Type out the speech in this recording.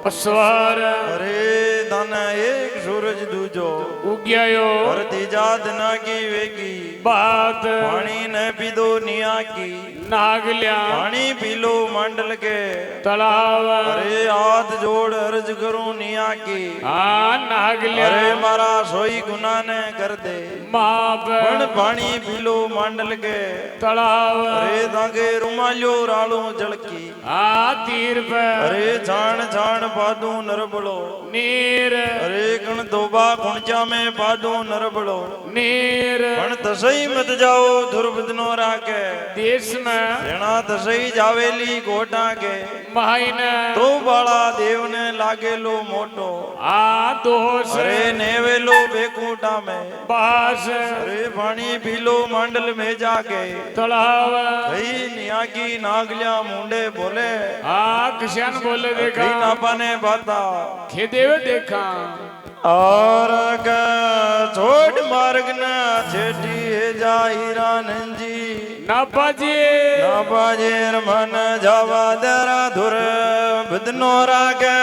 અસ્વાર અરે ધન એક સૂરજ દૂજો ઉગ્યાયો અરતી જાત નાગી વેગી બાત પાણી ને પીધો નિયાકી નાગલ્યા પાણી પીલો માંડલ કે તળાવ અરે હાથ જોડ અરજ કરું નિયાકી આ નાગલ્યા અરે મારા સોઈ ગુના ને કર દે માપ પણ પાણી પીલો માંડલ કે તળાવ અરે તાગે રૂમાલ્યો રાળું જળકી આ તીર પર અરે જાણ જાણ પાદું નરબળો નીર અરે ગણ દોબા કુણચા में પાદું નરબળો નીર પણ તસઈ મત જાઓ ધુર્બદ નો રાખે દેશ में રેણા તસઈ જાવેલી ગોટા કે મહાઈન તો બાળા દેવને લાગેલો મોટો આ દોષ અરે નેવેલો બેકુટા में બાસ અરે પાણી પીલો માંડલ में जाके તળાવ કઈ નિયાકી નાગલ્યા મુંડે બોલે આ કિશન બોલે કઈ देखा નાપાને બાતા ખેદેવ देखा और छोड़ मार्ग ना छेटी जाहिरानंजी ના પાજે ना बाजेर मन जावा दरा धुर बदनो रागे